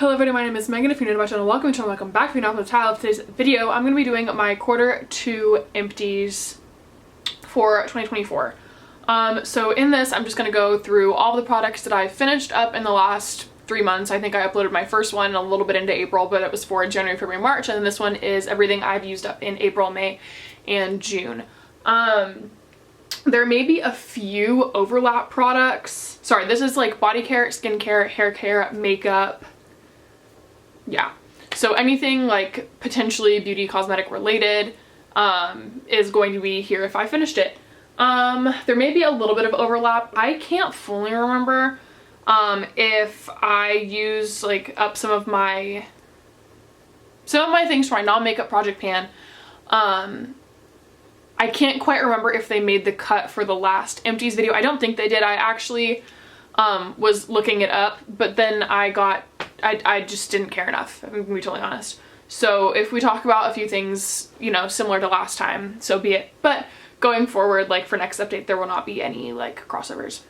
Hello everybody, my name is Megan. If you're new to my channel, welcome to my channel, welcome back. If you're not from the title of today's video, I'm going to be doing my quarter two empties for 2024. So in this, I'm just going to go through all the products that I finished up in the last 3 months. I think I uploaded my first one a little bit into April, but it was for January, February, March, and then this one is everything I've used up in April, May, and June. There may be a few overlap products. Sorry, this is like body care, skincare, hair care, makeup. Yeah, so anything like potentially beauty cosmetic related is going to be here if I finished it. There may be a little bit of overlap. I can't fully remember if I use like up some of my things for my non-makeup project pan. I can't quite remember if they made the cut for the last empties video. I don't think they did. I actually was looking it up, but then I just didn't care enough, I'm gonna be totally honest. So if we talk about a few things, you know, similar to last time, so be it. But going forward, like for next update, there will not be any like crossovers.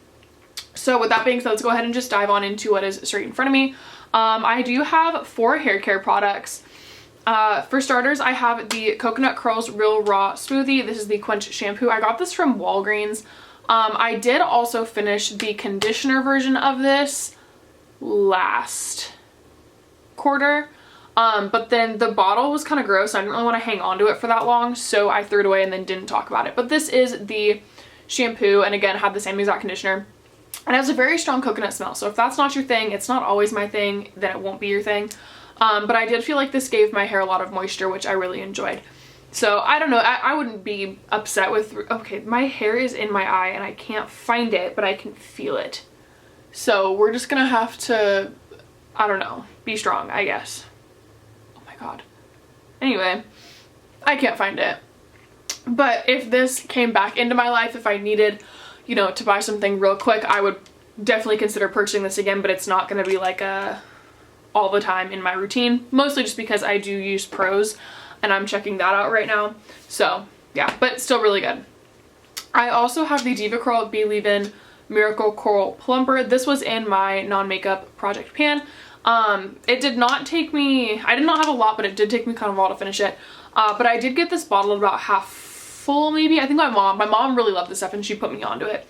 So with that being said, let's go ahead and just dive on into what is straight in front of me. I do have 4 hair care products. For starters, I have the Coconut Curls Real Raw Smoothie. This is the Quench shampoo. I got this from Walgreens. I did also finish the conditioner version of this last quarter, but then the bottle was kind of gross. I didn't really want to hang on to it for that long, so I threw it away and then didn't talk about it. But this is the shampoo, and again, had the same exact conditioner. And it has a very strong coconut smell, so if that's not your thing, it's not always my thing, then it won't be your thing. But I did feel like this gave my hair a lot of moisture, which I really enjoyed. So I don't know, I wouldn't be upset with, okay, my hair is in my eye and I can't find it, but I can feel it. So we're just gonna have to, I don't know, be strong, I guess. Oh my god. Anyway, I can't find it. But if this came back into my life, if I needed, you know, to buy something real quick, I would definitely consider purchasing this again, but it's not gonna be like all the time in my routine, mostly just because I do use Pros and I'm checking that out right now. So yeah, but still really good. I also have the Diva Curl Be Leave-In Miracle Coral Plumper. This was in my non-makeup project pan. It did not take me, I did not have a lot, but it did take me kind of a while to finish it. But I did get this bottle about half full maybe. I think my mom really loved this stuff and she put me onto it.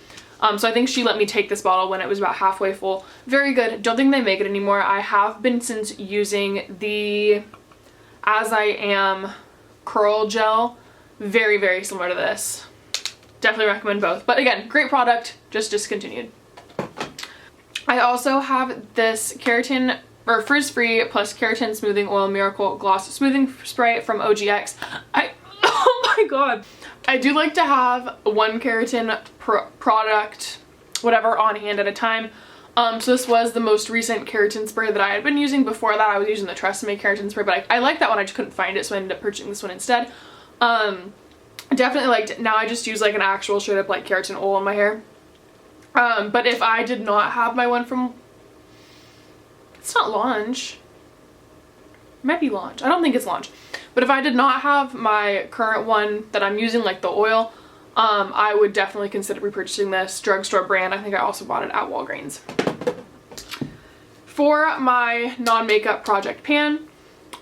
So I think she let me take this bottle when it was about halfway full. Very good. Don't think they make it anymore. I have been since using the As I Am Curl Gel. Very, very similar to this. Definitely recommend both. But again, great product, just discontinued. I also have this keratin or frizz-free plus keratin smoothing oil miracle gloss smoothing spray from OGX. Oh my god. I do like to have one keratin product, whatever, on hand at a time. So this was the most recent keratin spray that I had been using. Before that, I was using the Tresemme keratin spray, but I like that one. I just couldn't find it, so I ended up purchasing this one instead. Definitely liked it. Now I just use like an actual straight up like keratin oil in my hair. But if I did not have my one from, it's not Launch. It might be Launch. I don't think it's Launch. But if I did not have my current one that I'm using, like the oil, I would definitely consider repurchasing this drugstore brand. I think I also bought it at Walgreens. For my non-makeup project pan,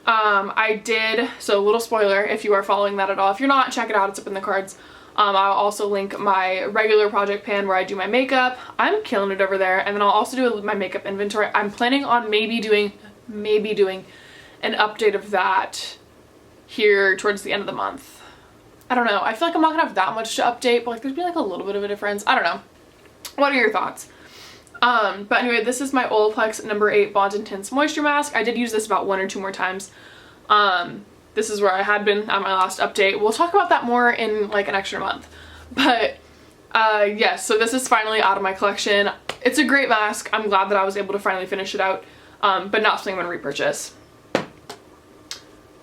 I did, so a little spoiler if you are following that at all. If you're not, check it out, it's up in the cards. I'll also link my regular project pan where I do my makeup. I'm killing it over there. And then I'll also do my makeup inventory. I'm planning on maybe doing an update of that here towards the end of the month. I don't know. I feel like I'm not gonna have that much to update, but like there's been like a little bit of a difference. I don't know. What are your thoughts? But anyway, this is my Olaplex No. 8 Bond Intense Moisture Mask. I did use this about 1 or 2 more times. This is where I had been at my last update. We'll talk about that more in like an extra month. But yes, so this is finally out of my collection. It's a great mask. I'm glad that I was able to finally finish it out, but not something I'm gonna repurchase.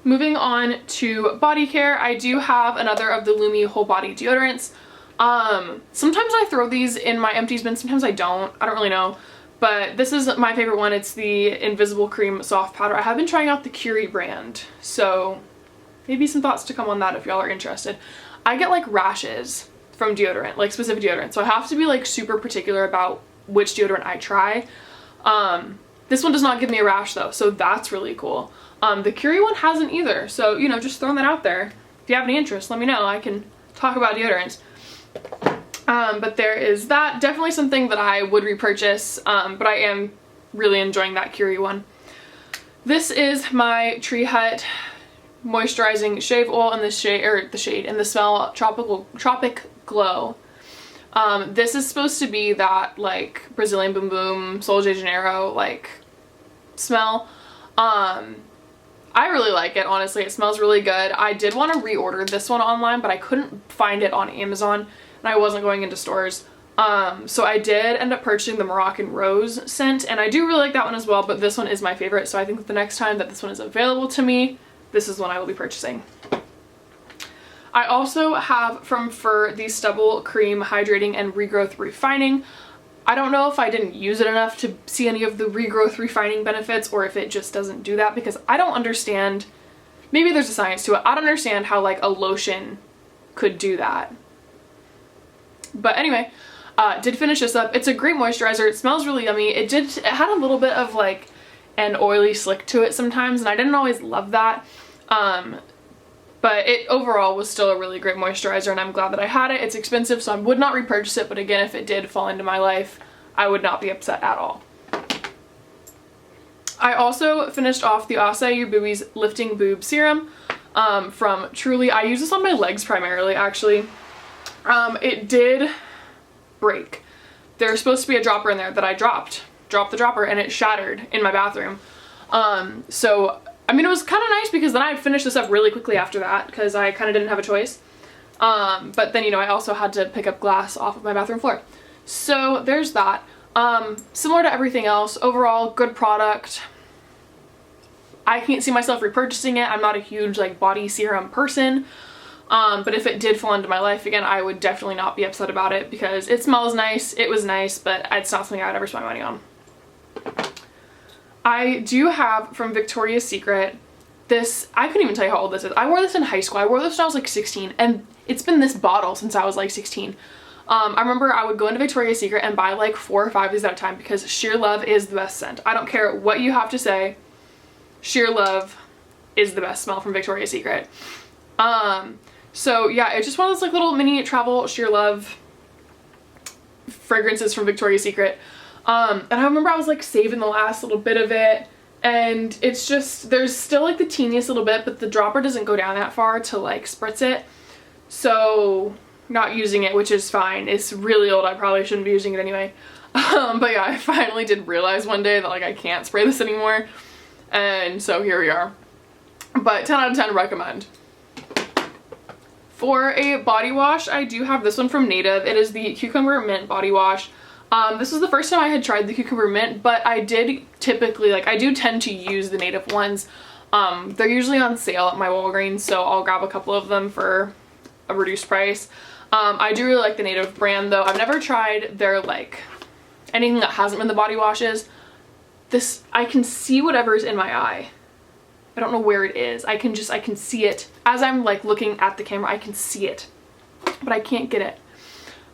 Moving on to body care, I do have another of the Lumi Whole Body Deodorants. Sometimes I throw these in my empties bin, sometimes I don't. I don't really know. But this is my favorite one. It's the Invisible Cream Soft Powder. I have been trying out the Curie brand, so maybe some thoughts to come on that if y'all are interested. I get like rashes from deodorant, like specific deodorant, so I have to be like super particular about which deodorant I try. This one does not give me a rash though, so that's really cool. The Curie one hasn't either, so, you know, just throwing that out there. If you have any interest, let me know. I can talk about deodorants. But there is that. Definitely something that I would repurchase, but I am really enjoying that Curie one. This is my Tree Hut moisturizing shave oil in the shade, or the shade, in the smell Tropic Glow. This is supposed to be that like Brazilian Boom Boom, Sol de Janeiro like smell. I really like it, honestly. It smells really good. I did want to reorder this one online, but I couldn't find it on Amazon and I wasn't going into stores. So I did end up purchasing the Moroccan Rose scent, and I do really like that one as well, but this one is my favorite. So I think that the next time that this one is available to me, this is one I will be purchasing. I also have from Fur the Stubble Cream Hydrating and Regrowth Refining. I don't know if I didn't use it enough to see any of the regrowth refining benefits, or if it just doesn't do that, because I don't understand. Maybe there's a science to it. I don't understand how like a lotion could do that. But anyway, did finish this up. It's a great moisturizer. It smells really yummy. It had a little bit of like an oily slick to it sometimes, and I didn't always love that. But it overall was still a really great moisturizer, and I'm glad that I had it. It's expensive, so I would not repurchase it, but again, if it did fall into my life, I would not be upset at all. I also finished off the Acai Your Boobies Lifting Boob Serum from Truly. I use this on my legs primarily, actually. It did break. There's supposed to be a dropper in there that I dropped the dropper, and it shattered in my bathroom. So I mean, it was kind of nice because then I finished this up really quickly after that because I kind of didn't have a choice. But then, you know, I also had to pick up glass off of my bathroom floor. So there's that. Similar to everything else, overall good product. I can't see myself repurchasing it. I'm not a huge like body serum person. But if it did fall into my life again, I would definitely not be upset about it because it smells nice. It was nice, but it's not something I would ever spend money on. I do have from Victoria's Secret this, I couldn't even tell you how old this is. I wore this in high school. I wore this when I was like 16, and it's been this bottle since I was like 16. I remember I would go into Victoria's Secret and buy like 4 or 5 of these at a time because Sheer Love is the best scent. I don't care what you have to say. Sheer Love is the best smell from Victoria's Secret. So yeah, it's just one of those like little mini travel Sheer Love fragrances from Victoria's Secret. And I remember I was like saving the last little bit of it, and it's just, there's still like the teeniest little bit, but the dropper doesn't go down that far to like spritz it. So not using it, which is fine. It's really old. I probably shouldn't be using it anyway. But yeah, I finally did realize one day that like I can't spray this anymore. And so here we are. But 10 out of 10 recommend. For a body wash, I do have this one from Native. It is the Cucumber Mint Body Wash. This was the first time I had tried the Cucumber Mint, but I did typically, like, I do tend to use the Native ones. They're usually on sale at my Walgreens, so I'll grab a couple of them for a reduced price. I do really like the Native brand though. I've never tried their, like, anything that hasn't been the body washes. This, I can see whatever's in my eye. I don't know where it is. I can see it. As I'm, like, looking at the camera, I can see it, but I can't get it.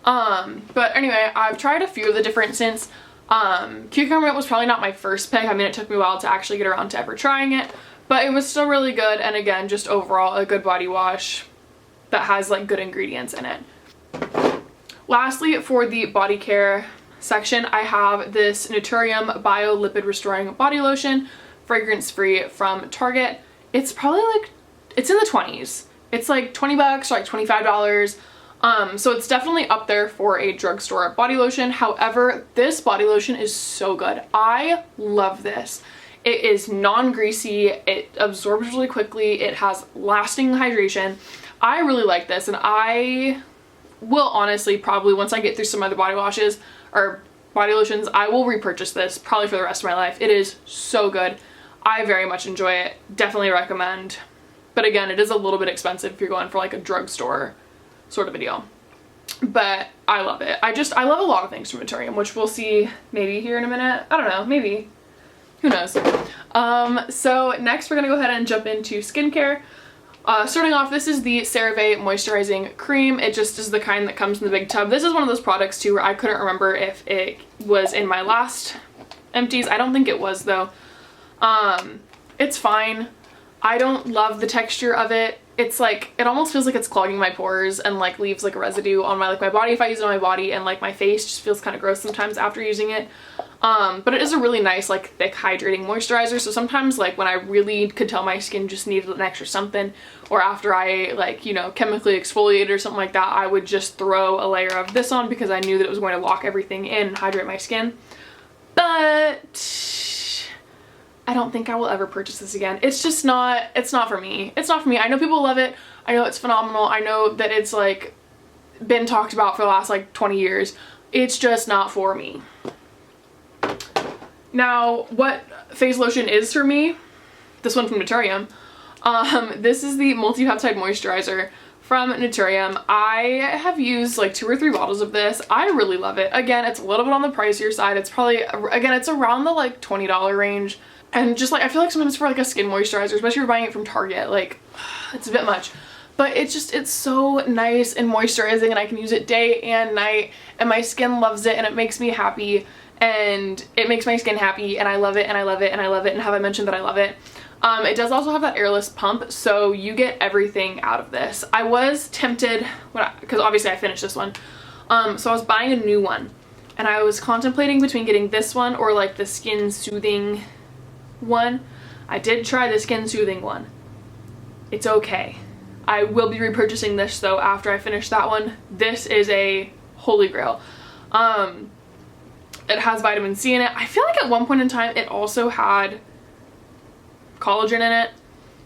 But anyway, I've tried a few of the different scents. Cucumber Mint was probably not my first pick. I mean, it took me a while to actually get around to ever trying it, but it was still really good. And again, just overall a good body wash that has like good ingredients in it. Lastly, for the body care section, I have this Naturium Bio Lipid Restoring Body Lotion, fragrance free from Target. It's probably like, it's in the 20s. It's like 20 bucks or like $25. So it's definitely up there for a drugstore body lotion. However, this body lotion is so good. I love this. It is non-greasy. It absorbs really quickly. It has lasting hydration. I really like this, and I will honestly probably, once I get through some other body washes or body lotions, I will repurchase this probably for the rest of my life. It is so good. I very much enjoy it. Definitely recommend. But again, it is a little bit expensive if you're going for like a drugstore sort of a deal, but I love it. I love a lot of things from Naturium, which we'll see maybe here in a minute. I don't know, maybe, who knows. So next we're gonna go ahead and jump into skincare. Starting off, this is the CeraVe moisturizing cream. It just is the kind that comes in the big tub. This is one of those products too where I couldn't remember if it was in my last Empties. I don't think it was though. It's fine. I don't love the texture of it. It's like, it almost feels like it's clogging my pores and like leaves like a residue on my, like my body if I use it on my body, and like my face just feels kind of gross sometimes after using it. But it is a really nice like thick hydrating moisturizer. So sometimes like when I really could tell my skin just needed an extra something, or after I like, you know, chemically exfoliated or something like that, I would just throw a layer of this on because I knew that it was going to lock everything in and hydrate my skin. But I don't think I will ever purchase this again. It's just not, it's not for me. It's not for me. I know people love it. I know it's phenomenal. I know that it's like been talked about for the last like 20 years. It's just not for me. Now, what face lotion is for me, this one from Naturium. This is the multi-peptide moisturizer from Naturium. I have used like 2 or 3 bottles of this. I really love it. Again, it's a little bit on the pricier side. It's probably, again, it's around the like $20 range. And just like, I feel like sometimes for like a skin moisturizer, especially if you're buying it from Target, like it's a bit much. But it's just, it's so nice and moisturizing, and I can use it day and night, and my skin loves it, and it makes me happy, and it makes my skin happy, and I love it, and I love it, and I love it, and have I mentioned that I love it? It does also have that airless pump, so you get everything out of this. I was tempted, because obviously I finished this one, so I was buying a new one, and I was contemplating between getting this one or like the skin soothing one. I did try the skin soothing one. It's okay. I will be repurchasing this though after I finish that one. This is a holy grail. It has vitamin C in it. I feel like at one point in time it also had collagen in it.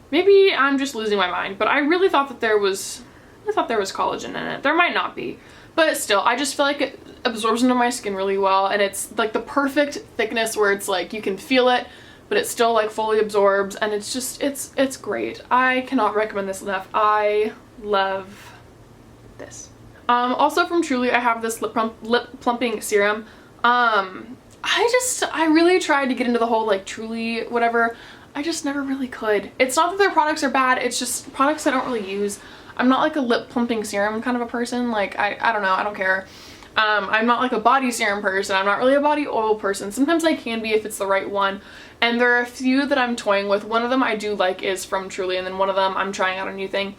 Maybe I'm just losing my mind, but I really thought that there was collagen in it. There might not be, but still, I just feel like it absorbs into my skin really well, and it's like the perfect thickness where it's like you can feel it, but it still like fully absorbs, and it's just, it's great. I cannot recommend this enough. I love this. Also from Truly, I have this lip plumping serum. I really tried to get into the whole like Truly whatever. I just never really could. It's not that their products are bad, it's just products I don't really use. I'm not like a lip plumping serum kind of a person. Like, I don't know, I don't care. I'm not like a body serum person. I'm not really a body oil person. Sometimes I can be if it's the right one. And there are a few that I'm toying with. One of them I do like is from Truly, and then one of them I'm trying out a new thing.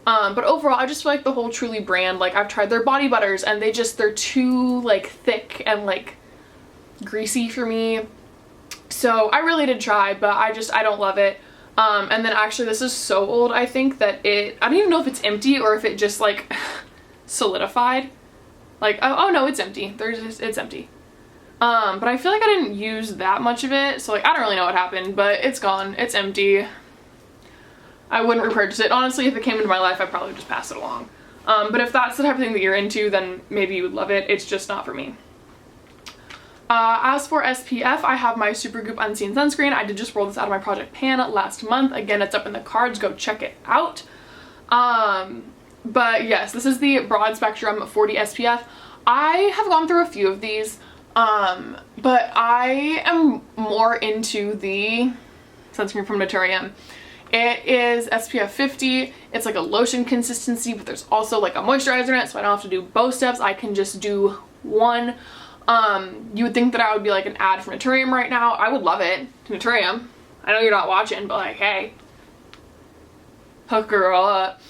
But overall, I just feel like the whole Truly brand, like I've tried their body butters, and they're too like thick and like greasy for me. So I really did try, but I don't love it. And then actually this is so old, I think that I don't even know if it's empty or if it just like solidified. Like, oh no, it's empty. It's empty. But I feel like I didn't use that much of it, so like I don't really know what happened, but it's gone. It's empty. I wouldn't repurchase it. Honestly, if it came into my life, I'd probably just pass it along. But if that's the type of thing that you're into, then maybe you would love it. It's just not for me. As for SPF, I have my Supergoop Unseen Sunscreen. I did just roll this out of my project pan last month. Again, it's up in the cards. Go check it out. But yes, this is the Broad Spectrum 40 SPF. I have gone through a few of these, but I am more into the sunscreen from Naturium. It is SPF 50. It's like a lotion consistency, but there's also like a moisturizer in it, so I don't have to do both steps. I can just do one. You would think that I would be like an ad for Naturium right now. I would love it. Naturium. I know you're not watching, but like, hey, hook a girl up.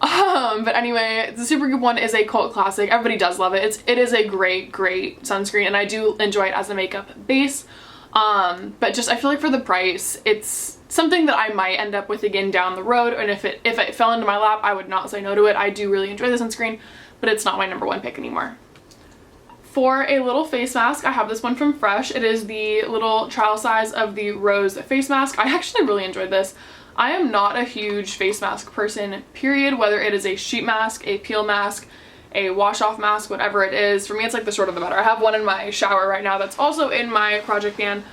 But anyway, the Supergoop one is a cult classic. Everybody does love it. It is a great sunscreen, and I do enjoy it as a makeup base. But just, I feel like for the price, it's something that I might end up with again down the road, and if it fell into my lap, I would not say no to it. I do really enjoy the sunscreen, but it's not my #1 pick anymore. For a little face mask, I have this one from Fresh. It is the little trial size of the Rose face mask. I actually really enjoyed this. I am not a huge face mask person, period, whether it is a sheet mask, a peel mask, a wash off mask, whatever it is. For me, it's like the shorter the better. I have one in my shower right now that's also in my project pan,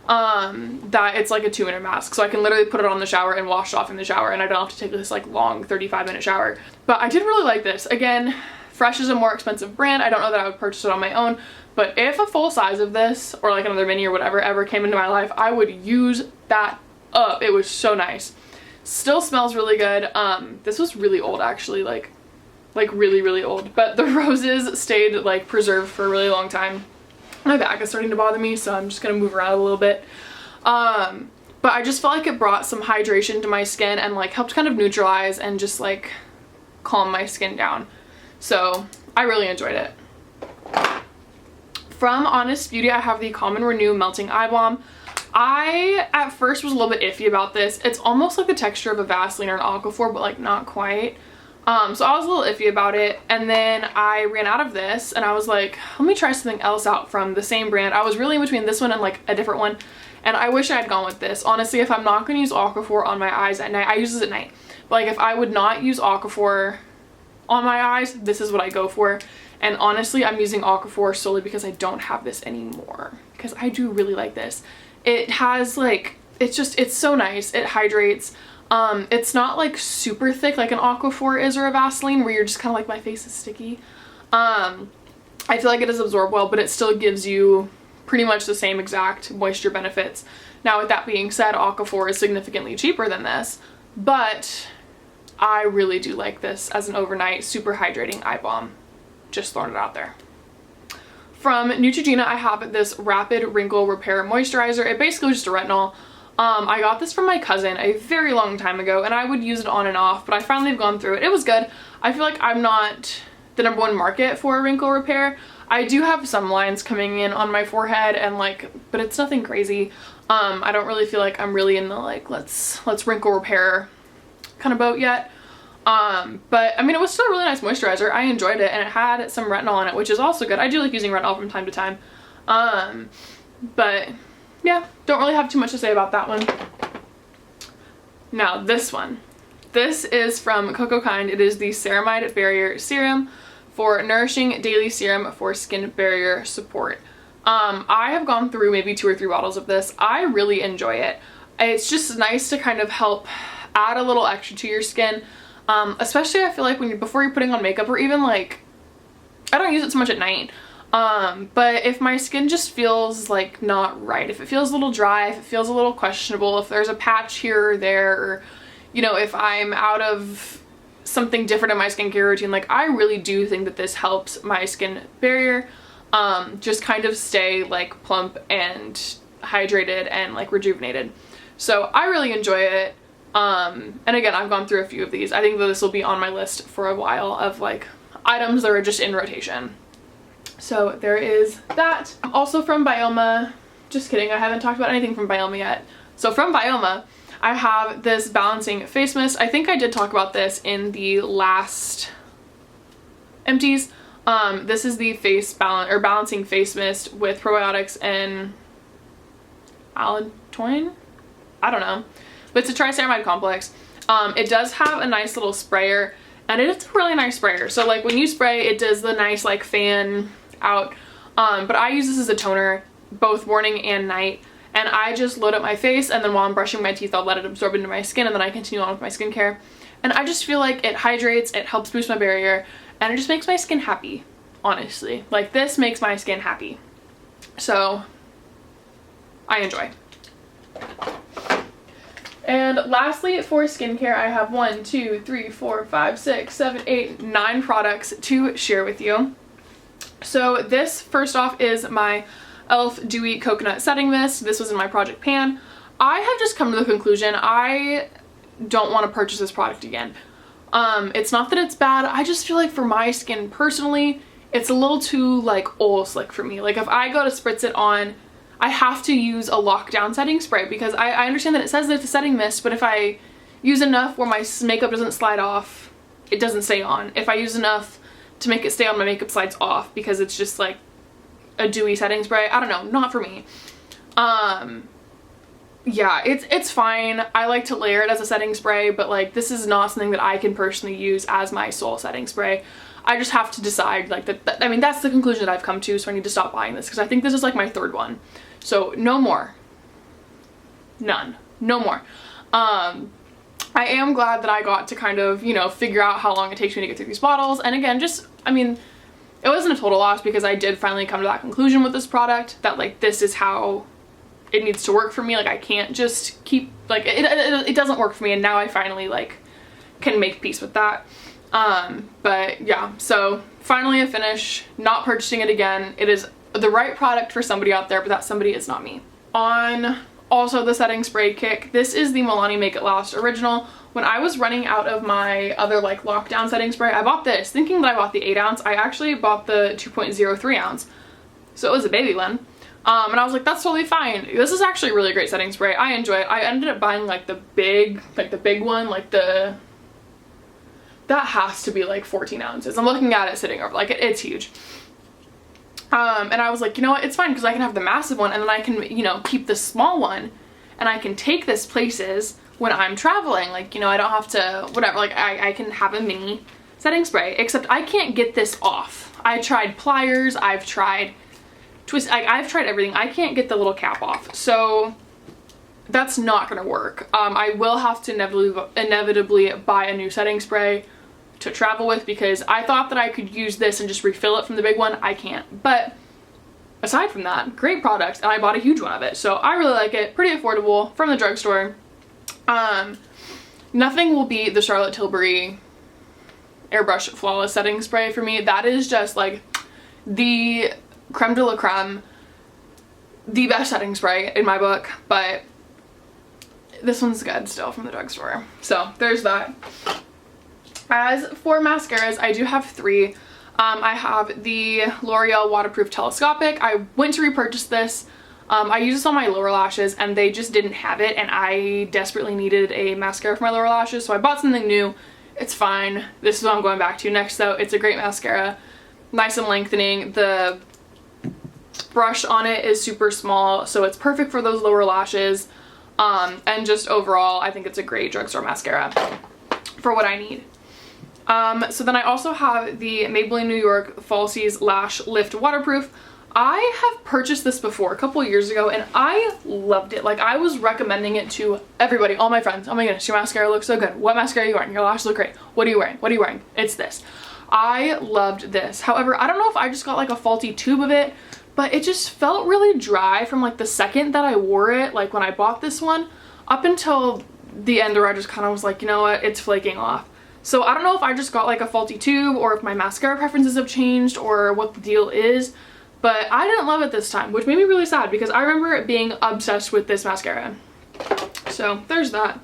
that it's like a 2-minute mask, so I can literally put it on the shower and wash it off in the shower, and I don't have to take this like long 35-minute shower. But I did really like this. Again, Fresh is a more expensive brand. I don't know that I would purchase it on my own, but if a full size of this or like another mini or whatever ever came into my life, I would use that up. It was so nice. Still smells really good. This was really old actually, like really old, but the roses stayed like preserved for a really long time. My back is starting to bother me, so I'm just gonna move around a little bit. But I just felt like it brought some hydration to my skin and like helped kind of neutralize and just like calm my skin down. So I really enjoyed it. From Honest Beauty, I have the Calm & Renew Melting Eye Balm. I at first was a little bit iffy about this. It's almost like the texture of a Vaseline or an Aquaphor, but like not quite. So I was a little iffy about it, and then I ran out of this and I was like, let me try something else out from the same brand. I was really in between this one and like a different one, and I wish I had gone with this. Honestly, if I'm not going to use Aquaphor on my eyes at night, I use this at night, but like if I would not use Aquaphor on my eyes, this is what I go for. And honestly, I'm using Aquaphor solely because I don't have this anymore, because I do really like this. It has like, it's so nice. It hydrates. It's not like super thick like an Aquaphor is or a Vaseline where you're just kind of like, my face is sticky. I feel like it does absorb well, but it still gives you pretty much the same exact moisture benefits. Now with that being said, Aquaphor is significantly cheaper than this, but I really do like this as an overnight super hydrating eye balm. Just throwing it out there. From Neutrogena, I have this Rapid Wrinkle Repair Moisturizer. It basically was just a retinol. I got this from my cousin a very long time ago, and I would use it on and off, but I finally have gone through it. It was good. I feel like I'm not the #1 market for wrinkle repair. I do have some lines coming in on my forehead and like, but it's nothing crazy. I don't really feel like I'm really in the like, let's wrinkle repair kind of boat yet. But I mean, it was still a really nice moisturizer. I enjoyed it, and it had some retinol in it, which is also good. I do like using retinol from time to time. But yeah, don't really have too much to say about that one. Now this one. This is from Cocokind. It is the Ceramide Barrier Serum for Nourishing Daily Serum for Skin Barrier Support. I have gone through maybe 2 or 3 bottles of this. I really enjoy it. It's just nice to kind of help add a little extra to your skin. Especially I feel like before you're putting on makeup, or even like, I don't use it so much at night. But if my skin just feels like not right, if it feels a little dry, if it feels a little questionable, if there's a patch here or there, or, you know, if I'm out of something different in my skincare routine, like I really do think that this helps my skin barrier, just kind of stay like plump and hydrated and like rejuvenated. So I really enjoy it. And again, I've gone through a few of these. I think that this will be on my list for a while of like items that are just in rotation. So there is that. Also from Bioma, just kidding, I haven't talked about anything from Bioma yet. So from Bioma, I have this balancing face mist. I think I did talk about this in the last Empties. This is the balancing face mist with probiotics and allantoin? I don't know. But it's a triceramide complex. It does have a nice little sprayer, and it's a really nice sprayer. So like when you spray, it does the nice like fan out. But I use this as a toner both morning and night, and I just load up my face, and then while I'm brushing my teeth, I'll let it absorb into my skin, and then I continue on with my skincare. And I just feel like it hydrates, it helps boost my barrier, and it just makes my skin happy, honestly. Like this makes my skin happy. So I enjoy. And lastly, for skincare, I have 1, 2, 3, 4, 5, 6, 7, 8, 9 products to share with you. So this first off is my e.l.f. Dewy Coconut Setting Mist. This was in my Project Pan. I have just come to the conclusion I don't want to purchase this product again. It's not that it's bad, I just feel like for my skin personally, it's a little too like oil slick for me. Like if I go to spritz it on, I have to use a lockdown setting spray, because I understand that it says that it's a setting mist, but if I use enough where my makeup doesn't slide off, it doesn't stay on. If I use enough to make it stay on, my makeup slides off because it's just like a dewy setting spray. I don't know, not for me. Yeah, it's fine. I like to layer it as a setting spray, but like this is not something that I can personally use as my sole setting spray. I just have to decide like that. I mean, that's the conclusion that I've come to, so I need to stop buying this because I think this is like my 3rd one. So no more. None. No more. I am glad that I got to kind of, you know, figure out how long it takes me to get through these bottles. And again, just, I mean, it wasn't a total loss because I did finally come to that conclusion with this product that like this is how it needs to work for me. Like I can't just keep, like it doesn't work for me, and now I finally like can make peace with that. But yeah, so finally a finish, not purchasing it again. It is the right product for somebody out there, but that somebody is not me. On also the setting spray kick, this is the Milani Make It Last Original. When I was running out of my other like lockdown setting spray, I bought this thinking that I bought the 8 ounce. I actually bought the 2.03 ounce. So it was a baby one. And I was like, that's totally fine. This is actually a really great setting spray. I enjoy it. I ended up buying like the big one, like that has to be like 14 ounces. I'm looking at it sitting over, like it's huge. And I was like, you know what, it's fine because I can have the massive one and then I can, you know, keep the small one and I can take this places when I'm traveling. Like, you know, I don't have to, whatever, like I can have a mini setting spray, except I can't get this off. I tried pliers, I've tried I've tried everything. I can't get the little cap off. So that's not gonna work. I will have to inevitably buy a new setting spray to travel with because I thought that I could use this and just refill it from the big one. I can't. But aside from that, great product, and I bought a huge one of it. So I really like it. Pretty affordable from the drugstore. Nothing will beat the Charlotte Tilbury Airbrush Flawless Setting Spray for me. That is just like the creme de la creme, the best setting spray in my book, but this one's good still from the drugstore. So there's that. As for mascaras, I do have 3. I have the L'Oreal Waterproof Telescopic. I went to repurchase this. I used this on my lower lashes and they just didn't have it, and I desperately needed a mascara for my lower lashes, so I bought something new. It's fine. This is what I'm going back to next though. It's a great mascara. Nice and lengthening. The brush on it is super small, so it's perfect for those lower lashes. And just overall, I think it's a great drugstore mascara for what I need. So then I also have the Maybelline New York Falsies Lash Lift Waterproof. I have purchased this before a couple years ago and I loved it. Like, I was recommending it to everybody, all my friends. Oh my goodness, your mascara looks so good. What mascara are you wearing? Your lashes look great. What are you wearing? What are you wearing? It's this. I loved this. However, I don't know if I just got like a faulty tube of it, but it just felt really dry from like the second that I wore it, like when I bought this one, up until the end where I just kind of was like, you know what, it's flaking off. So I don't know if I just got like a faulty tube or if my mascara preferences have changed or what the deal is, but I didn't love it this time, which made me really sad because I remember being obsessed with this mascara. So there's that.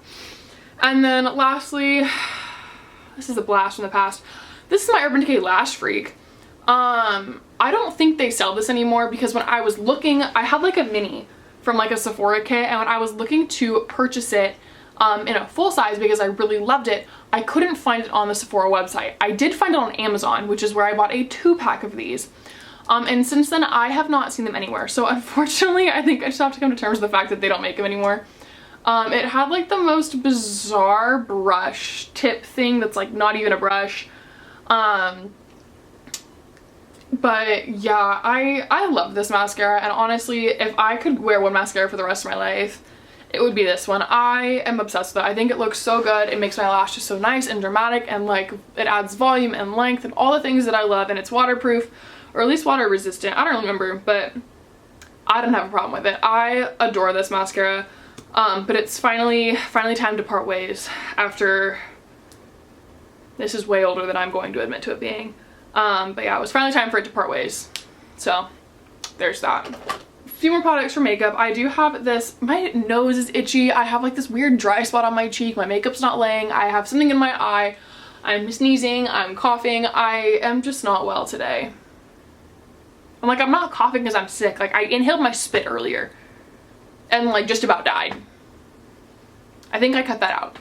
And then lastly, this is a blast from the past. This is my Urban Decay Lash Freak. I don't think they sell this anymore because when I was looking, I had like a mini from like a Sephora kit, and when I was looking to purchase it in a full size because I really loved it, I couldn't find it on the Sephora website. I did find it on Amazon, which is where I bought a 2-pack of these. And since then I have not seen them anywhere. So unfortunately, I think I just have to come to terms with the fact that they don't make them anymore. It had like the most bizarre brush tip thing that's like not even a brush. But yeah, I love this mascara, and honestly, if I could wear one mascara for the rest of my life, it would be this one. I am obsessed with it. I think it looks so good. It makes my lashes so nice and dramatic, and like it adds volume and length and all the things that I love, and it's waterproof, or at least water resistant. I don't remember, but I don't have a problem with it. I adore this mascara. But it's finally time to part ways after this is way older than I'm going to admit to it being. But yeah, it was finally time for it to part ways. So there's that. A few more products for makeup. I do have this, my nose is itchy. I have like this weird dry spot on my cheek. My makeup's not laying. I have something in my eye. I'm sneezing. I'm coughing. I am just not well today. I'm not coughing because I'm sick. Like, I inhaled my spit earlier and like just about died. I think I cut that out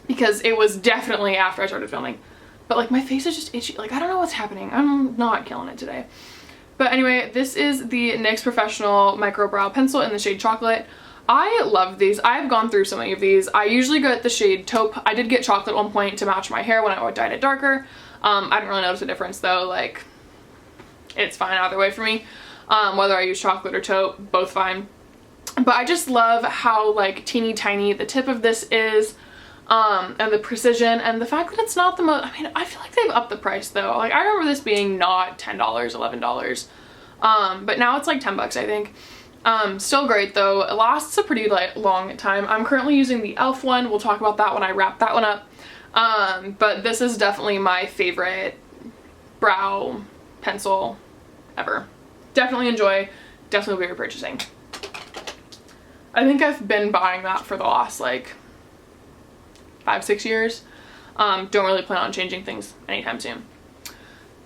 because it was definitely after I started filming. But like my face is just itchy. Like, I don't know what's happening. I'm not killing it today. But anyway, this is the NYX Professional Micro Brow Pencil in the shade Chocolate. I love these. I've gone through so many of these. I usually get the shade Taupe. I did get Chocolate at one point to match my hair when I dyed it darker. I didn't really notice a difference though. Like, it's fine either way for me. Whether I use Chocolate or Taupe, both fine. But I just love how like teeny tiny the tip of this is. And the precision, and the fact that it's not the most, I mean, I feel like they've upped the price though. Like, I remember this being not $10, $11. But now it's like 10 bucks, I think. Still great though. It lasts a pretty like long time. I'm currently using the e.l.f. one. We'll talk about that when I wrap that one up. But this is definitely my favorite brow pencil ever. definitely enjoy, definitely will be repurchasing. I think I've been buying that for the last like 5-6 years. Don't really plan on changing things anytime soon.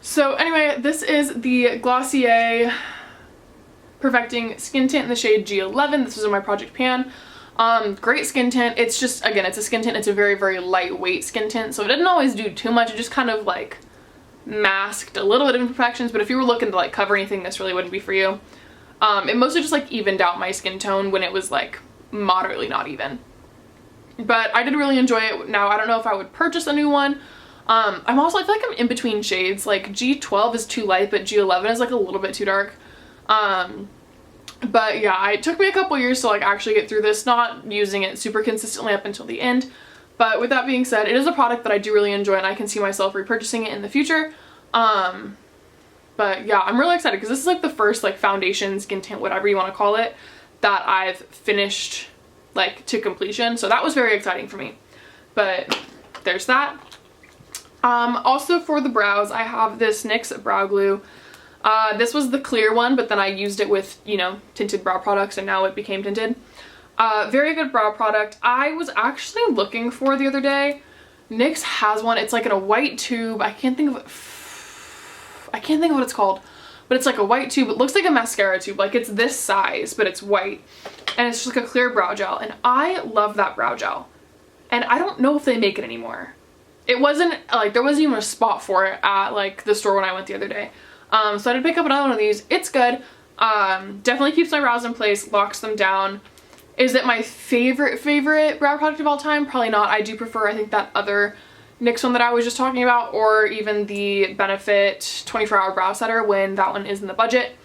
So anyway, this is the Glossier Perfecting Skin Tint in the shade G11. This was in my Project Pan. Great skin tint. It's just, again, it's a skin tint. It's a very, very lightweight skin tint, so it didn't always do too much. It just kind of like masked a little bit of imperfections, but if you were looking to like cover anything, this really wouldn't be for you. It mostly just like evened out my skin tone when it was like moderately not even. But I did really enjoy it. Now, I don't know if I would purchase a new one. I'm also, I feel like I'm in between shades. Like G12 is too light, but G11 is like a little bit too dark. But yeah, it took me a couple years to like actually get through this, not using it super consistently up until the end. But with that being said, it is a product that I do really enjoy and I can see myself repurchasing it in the future. But yeah, I'm really excited because this is like the first like foundation, skin tint, whatever you want to call it, that I've finished like to completion. So that was very exciting for me. But there's that. Also for the brows, I have this NYX brow glue. This was the clear one, but then I used it with, you know, tinted brow products and now it became tinted. Very good brow product. I was actually looking for the other day. NYX has one. It's like in a white tube. I can't think of what it's called, but it's like a white tube. It looks like a mascara tube. Like it's this size, but it's white and it's just like a clear brow gel. And I love that brow gel. And I don't know if they make it anymore. It wasn't like, there wasn't even a spot for it at like the store when I went the other day. So I did pick up another one of these. It's good. Definitely keeps my brows in place, locks them down. Is it my favorite brow product of all time? Probably not. I do prefer, I think, that other NYX one that I was just talking about, or even the Benefit 24-hour brow setter when that one is in the budget.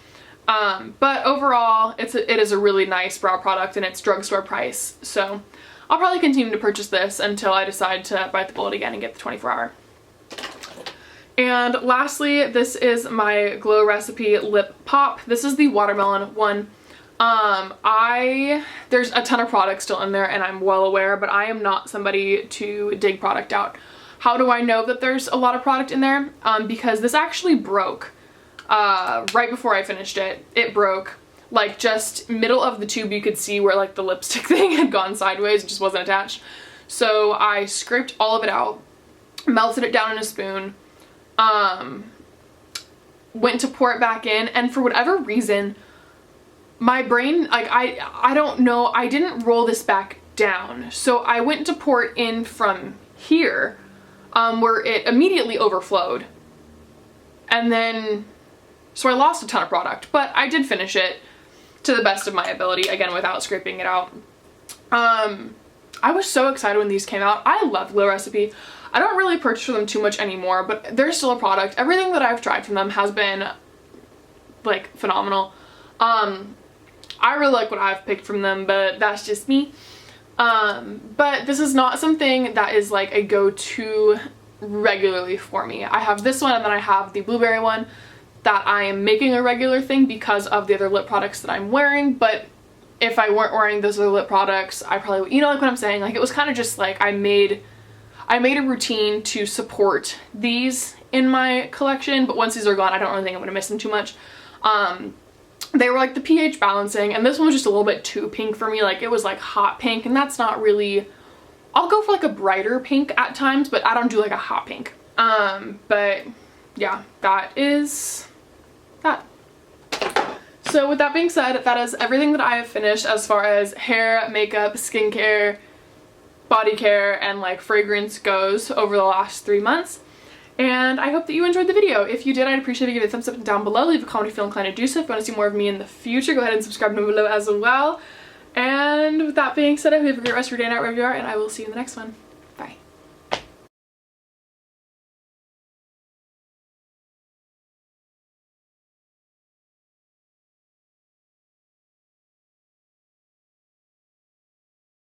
But overall, it is a really nice brow product and it's drugstore price. So I'll probably continue to purchase this until I decide to bite the bullet again and get the 24-hour. And lastly, this is my Glow Recipe Lip Pop. This is the watermelon one. There's a ton of products still in there and I'm well aware, but I am not somebody to dig product out. How do I know that there's a lot of product in there? Because this actually broke right before I finished it. It broke. Like just middle of the tube, you could see where like the lipstick thing had gone sideways. It just wasn't attached. So I scraped all of it out, melted it down in a spoon, went to pour it back in, and for whatever reason, my brain, like I don't know, I didn't roll this back down. So I went to pour it in from here, where it immediately overflowed. And then, so I lost a ton of product, but I did finish it to the best of my ability, again, without scraping it out. I was so excited when these came out. I love Glow Recipe. I don't really purchase from them too much anymore, but they're still a product. Everything that I've tried from them has been like phenomenal. I really like what I've picked from them, but that's just me. But this is not something that is like a go-to regularly for me. I have this one and then I have the blueberry one that I am making a regular thing because of the other lip products that I'm wearing. But if I weren't wearing those other lip products, I probably would, you know, like what I'm saying, like it was kind of just like I made a routine to support these in my collection, but once these are gone, I don't really think I'm gonna miss them too much. They were like the pH balancing, and this one was just a little bit too pink for me. Like it was like hot pink, and that's not really, I'll go for like a brighter pink at times, but I don't do like a hot pink. But yeah, that is that. So with that being said, that is everything that I have finished as far as hair, makeup, skincare, body care, and like fragrance goes over the last 3 months. And I hope that you enjoyed the video. If you did, I'd appreciate it if you give it a thumbs up down below. Leave a comment if you feel inclined to do so. If you want to see more of me in the future, go ahead and subscribe down below as well. And with that being said, I hope you have a great rest of your day, night, wherever you are, and I will see you in the next one.